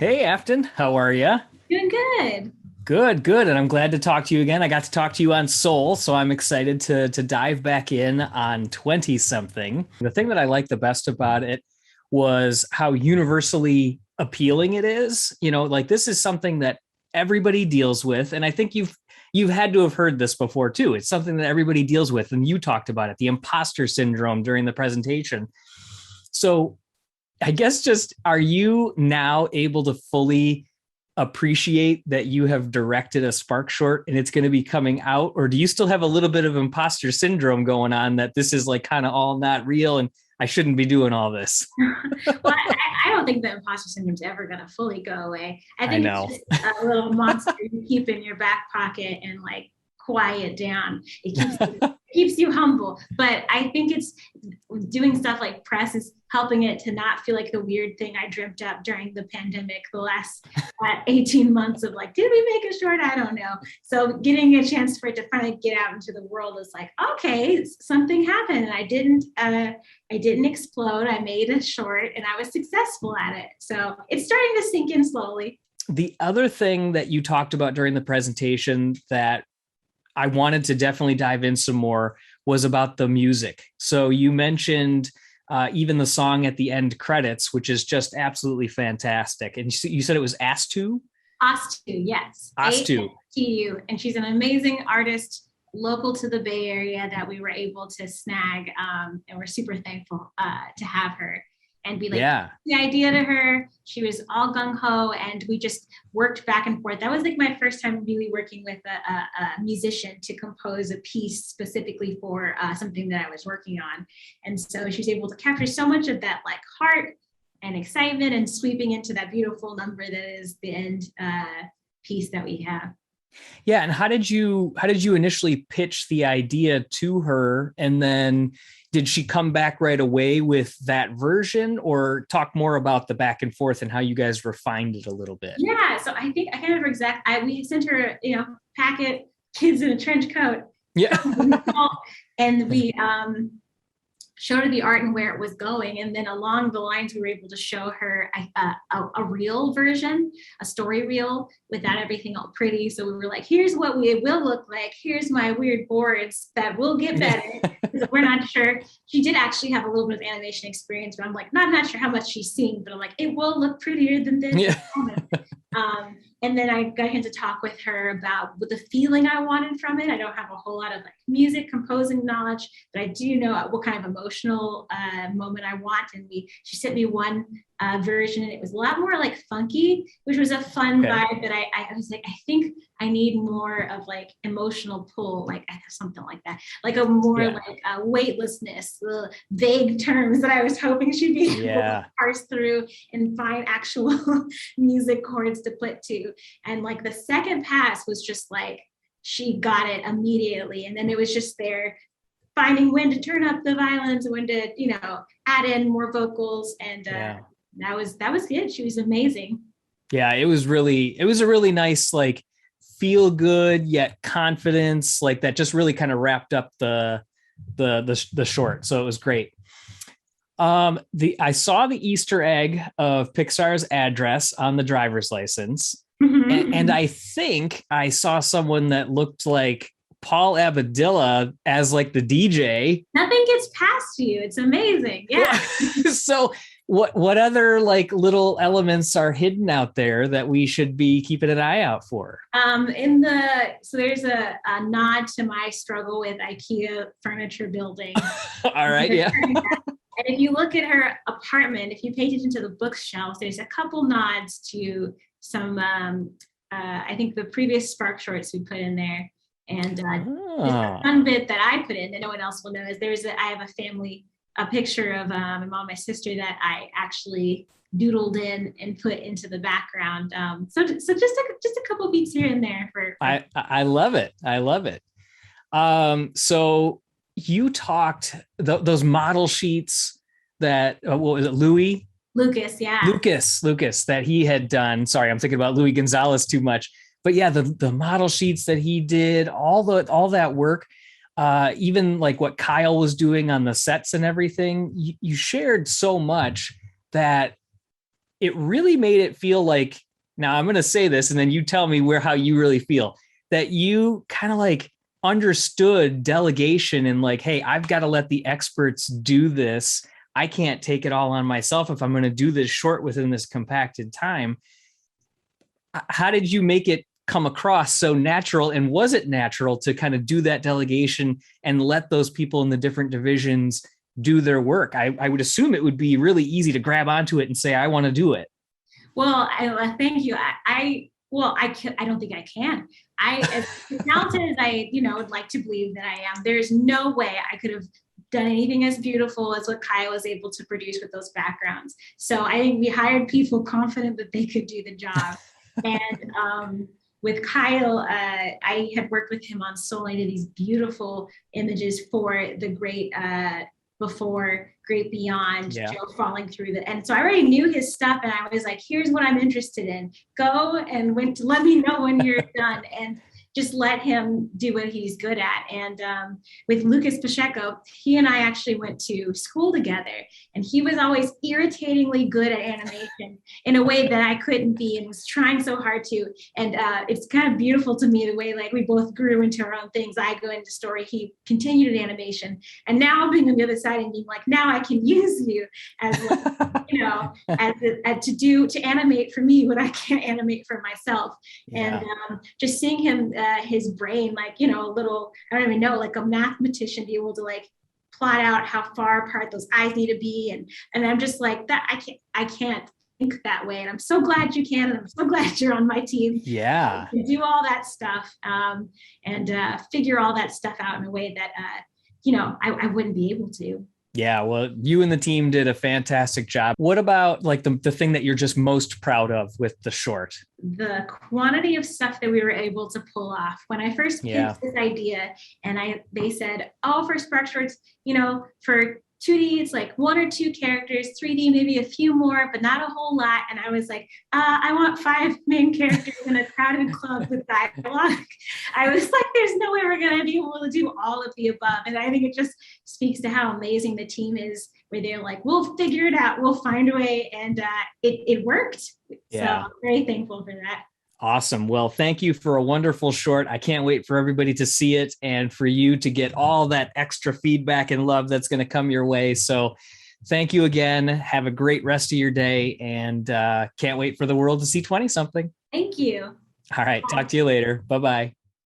Hey, Afton, how are you? Doing good. Good, good. And I'm glad to talk to you again. I got to talk to you on Soul, so I'm excited to dive back in on 20 something. The thing that I liked the best about it was how universally appealing it is. Like this is something that everybody deals with. And I think you've had to have heard this before too. It's something that everybody deals with. And you talked about it, the imposter syndrome during the presentation. So I guess just are you now able to fully appreciate that you have directed a SparkShort and it's going to be coming out? Or do you still have a little bit of imposter syndrome going on that this is like kind of all not real and I shouldn't be doing all this? Well, I don't think the imposter syndrome is ever going to fully go away. I I think it's know. just a little monster you keep in your back pocket and like quiet down. It keeps you humble. But I think it's doing stuff like press is helping it to not feel like the weird thing I dreamt up during the pandemic, the last 18 months of like, did we make a short? I don't know. So getting a chance for it to finally get out into the world is like, okay, something happened. I didn't explode. I made a short and I was successful at it. So it's starting to sink in slowly. The other thing that you talked about during the presentation that I wanted to definitely dive in some more was about the music. So you mentioned even the song at the end credits, which is just absolutely fantastic. And you said it was ASTU? ASTU, yes. ASTU. ASTU. And she's an amazing artist local to the Bay Area that we were able to snag. And we're super thankful to have her and be like Yeah. the idea to her. She was all gung ho, and we just worked back and forth. That was like my first time really working with a musician to compose a piece specifically for something that I was working on. And so she was able to capture so much of that like heart and excitement and sweeping into that beautiful number that is the end piece that we have. Yeah. And how did you initially pitch the idea to her? And then did she come back right away with that version, or talk more about the back and forth and how you guys refined it a little bit? Yeah, so I think I can't remember we sent her, packet, kids in a trench coat, Yeah. and we showed her the art and where it was going. And then along the lines, we were able to show her a real version, a story reel without everything all pretty. So we were like, here's what we will look like. Here's my weird boards that will get better. We're not sure. She did actually have a little bit of animation experience, but I'm like, not sure how much she's seen, but I'm like, it will look prettier than this. Yeah. And then I got him to talk with her about what the feeling I wanted from it. I don't have a whole lot of like music composing knowledge, but I do know what kind of emotional moment I want. And she sent me one version, and it was a lot more like funky, which was a fun vibe. But I was like, I think I need more of like emotional pull, like something like that, like a more like weightlessness, the vague terms that I was hoping she'd be able to parse through and find actual music chords to put to. And like the second pass was just like she got it immediately, and then it was just there finding when to turn up the violins, when to add in more vocals, and that was good. She was amazing. Yeah, it was a really nice, like, feel good yet confidence, like that just really kind of wrapped up the short. So it was great. I saw the Easter egg of Pixar's address on the driver's license. And I think I saw someone that looked like Paul Abadilla as like the DJ. Nothing gets past you. It's amazing. Yeah. So what other like little elements are hidden out there that we should be keeping an eye out for? So there's a nod to my struggle with IKEA furniture building. All right. Yeah. And if you look at her apartment, if you pay attention to the bookshelf, there's a couple nods to some, I think the previous SparkShorts we put in there. And the fun bit that I put in that no one else will know is I have a picture of my mom and my sister that I actually doodled in and put into the background. So just a couple beats here and there for. I love it. I love it. So you talked those model sheets that what was it, Lucas, yeah. Lucas that he had done. Sorry, I'm thinking about Louis Gonzalez too much. But yeah, the model sheets that he did, all that work, even like what Kyle was doing on the sets and everything, you shared so much that it really made it feel like, now I'm going to say this and then you tell me how you really feel, that you kind of like understood delegation and like, hey, I've got to let the experts do this. I can't take it all on myself if I'm going to do this short within this compacted time. How did you make it come across so natural? And was it natural to kind of do that delegation and let those people in the different divisions do their work? I would assume it would be really easy to grab onto it and say, I want to do it. Well, thank you. I don't think I can. As talented as I, would like to believe that I am, there's no way I could have done anything as beautiful as what Kyle was able to produce with those backgrounds. So I think we hired people confident that they could do the job. And with Kyle, I had worked with him on Soul. I did these beautiful images for the Great Before, Great Beyond, Yeah. Joe falling through and so I already knew his stuff, and I was like, here's what I'm interested in. Go and let me know when you're done, and just let him do what he's good at. And with Lucas Pacheco, he and I actually went to school together, and he was always irritatingly good at animation in a way that I couldn't be, and was trying so hard to. And it's kind of beautiful to me the way like we both grew into our own things. I go into story, he continued in animation, and now being on the other side and being like, now I can use you as like, to animate for me what I can't animate for myself. Yeah. And just seeing him, his brain, like, a little, I don't even know, like a mathematician, be able to like plot out how far apart those eyes need to be. And I'm just like, that I can't think that way. And I'm so glad you can. And I'm so glad you're on my team. Yeah. To do all that stuff and figure all that stuff out in a way that, I wouldn't be able to. Yeah, well, you and the team did a fantastic job. What about like the thing that you're just most proud of with the short? The quantity of stuff that we were able to pull off. When I first pitched this idea, and they said, oh, for SparkShorts, for 2D, it's like 1 or 2 characters, 3D, maybe a few more, but not a whole lot. And I was like, I want 5 main characters in a crowded club with dialogue. I was like, there's no way we're going to be able to do all of the above. And I think it just speaks to how amazing the team is, where they're like, we'll figure it out. We'll find a way. And it worked. Yeah. So I'm very thankful for that. Awesome. Well, thank you for a wonderful short. I can't wait for everybody to see it and for you to get all that extra feedback and love that's going to come your way. So thank you again. Have a great rest of your day, and can't wait for the world to see 20 something. Thank you. All right. Talk to you later. Bye-bye.